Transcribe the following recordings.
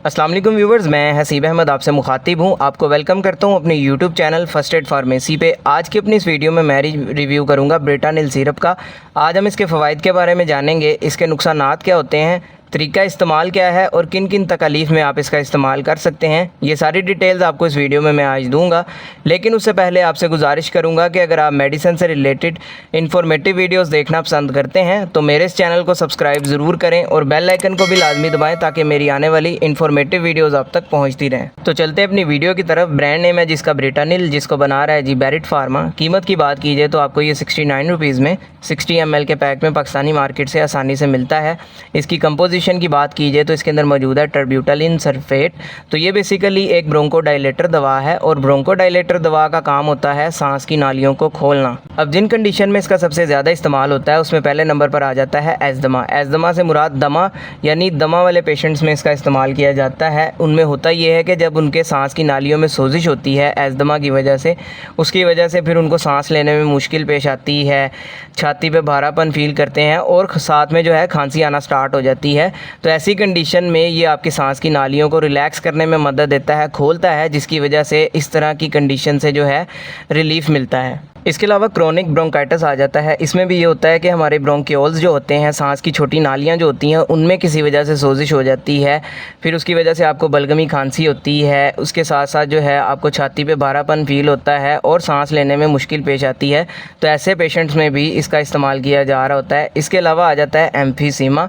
अस्सलाम वालेकुम व्यूवर्स, मैं हसीब अहमद आपसे मुखातिब हूँ। आपको वेलकम करता हूँ अपने YouTube channel first aid pharmacy पे। आज की अपनी इस वीडियो में मैं रिव्यू करूँगा ब्रिटानिल सिरप का। आज हम इसके फ़वाइद के बारे में जानेंगे, इसके नुकसानात क्या होते हैं, तरीका इस्तेमाल क्या है और किन किन तकालीफ में आप इसका इस्तेमाल कर सकते हैं। ये सारी डिटेल्स आपको इस वीडियो में मैं आज दूंगा। लेकिन उससे पहले आपसे गुजारिश करूंगा कि अगर आप मेडिसिन से रिलेटेड इन्फॉर्मेटिव वीडियोस देखना पसंद करते हैं तो मेरे इस चैनल को सब्सक्राइब ज़रूर करें और बेल आइकन को भी लाजमी दबाएं ताकि मेरी आने वाली इन्फॉर्मेटिव वीडियोज़ आप तक पहुँचती रहें। तो चलते हैं अपनी वीडियो की तरफ। ब्रांड नेम है जिसका ब्रिटानिल, जिसको बना रहा है जी बैरिट फार्मा। कीमत की बात कीजिए तो आपको ये 69 रुपीज़ में 60 ml के पैक में पाकिस्तानी मार्केट से आसानी से मिलता है। इसकी कंपोजिशन की बात कीजिए तो इसके अंदर मौजूद है टर्ब्यूटालिन सल्फेट। तो ये बेसिकली एक ब्रोंकोडायलेटर दवा है और ब्रोंकोडायलेटर दवा का काम होता है सांस की नालियों को खोलना। अब जिन कंडीशन में इसका सबसे ज़्यादा इस्तेमाल होता है उसमें पहले नंबर पर आ जाता है एज़दमा। एज़दमा से मुराद दमा यानी दमा वाले पेशेंट्स में इसका इस्तेमाल किया जाता है। उनमें होता ये है कि जब उनके सांस की नालियों में सोजिश होती है एज़दमा की वजह से, उसकी वजह से फिर उनको सांस लेने में मुश्किल पेश आती है, छाती पे भारापन फील करते हैं और साथ में जो है खांसी आना स्टार्ट हो जाती है। तो ऐसी कंडीशन में ये आपकी सांस की नालियों को रिलैक्स करने में मदद देता है, खोलता है, जिसकी वजह से इस तरह की कंडीशन से जो है रिलीफ मिलता है। इसके अलावा क्रोनिक ब्रोंकाइटिस आ जाता है। इसमें भी ये होता है कि हमारे ब्रोंकियोल्स जो होते हैं, सांस की छोटी नालियाँ जो होती हैं, उनमें किसी वजह से सोजिश हो जाती है, फिर उसकी वजह से आपको बलगमी खांसी होती है। उसके साथ साथ जो है आपको छाती पे भारापन फील होता है और सांस लेने में मुश्किल पेश आती है। तो ऐसे पेशेंट्स में भी इसका इस्तेमाल किया जा रहा होता है। इसके अलावा आ जाता है एम्फीसीमा।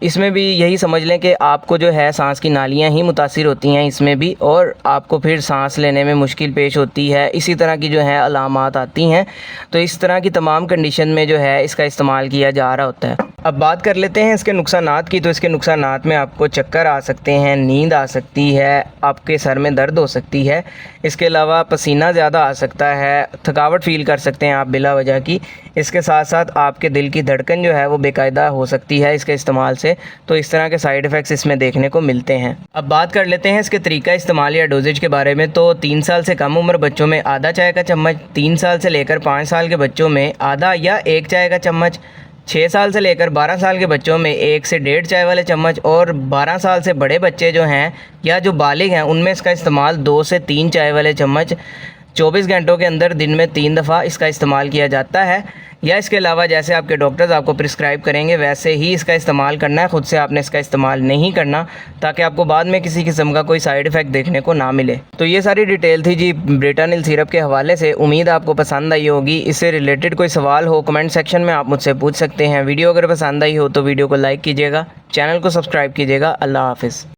इसमें भी यही समझ लें कि आपको जो है सांस की नालियाँ ही मुतासिर होती हैं इसमें भी, और आपको फिर सांस लेने में मुश्किल पेश होती है। इसी तरह की जो है अलामात आती हैं। तो इस तरह की तमाम कंडीशन में जो है इसका इस्तेमाल किया जा रहा होता है। अब बात कर लेते हैं इसके नुकसानात की। तो इसके नुकसानात में आपको चक्कर आ सकते हैं, नींद आ सकती है, आपके सर में दर्द हो सकती है। इसके अलावा पसीना ज़्यादा आ सकता है, थकावट फील कर सकते हैं आप बिला वजह की। इसके साथ साथ आपके दिल की धड़कन जो है वो बेकायदा हो सकती है इसके इस्तेमाल से। तो इस तरह के साइड इफ़ेक्ट्स इसमें देखने को मिलते हैं। अब बात कर लेते हैं इसके तरीका इस्तेमाल या डोजेज के बारे में। तो 3 साल से कम उम्र बच्चों में आधा चाय का चम्मच, 3 साल से लेकर 5 साल के बच्चों में आधा या 1 चाय का चम्मच, 6 साल से लेकर 12 साल के बच्चों में 1 से 1.5 चाय वाले चम्मच, और 12 साल से बड़े बच्चे जो हैं या जो बालिग हैं उनमें इसका इस्तेमाल 2 से 3 चाय वाले चम्मच 24 घंटों के अंदर दिन में 3 दफ़ा इसका इस्तेमाल किया जाता है। या इसके अलावा जैसे आपके डॉक्टर्स आपको प्रिस्क्राइब करेंगे वैसे ही इसका इस्तेमाल करना है, ख़ुद से आपने इसका इस्तेमाल नहीं करना, ताकि आपको बाद में किसी किस्म का कोई साइड इफ़ेक्ट देखने को ना मिले। तो ये सारी डिटेल थी जी ब्रिटानिल सिरप के हवाले से। उम्मीद आपको पसंद आई होगी। इससे रिलेटेड कोई सवाल हो कमेंट सेक्शन में आप मुझसे पूछ सकते हैं। वीडियो अगर पसंद आई हो तो वीडियो को लाइक कीजिएगा, चैनल को सब्सक्राइब कीजिएगा। अल्लाह हाफ़िज़।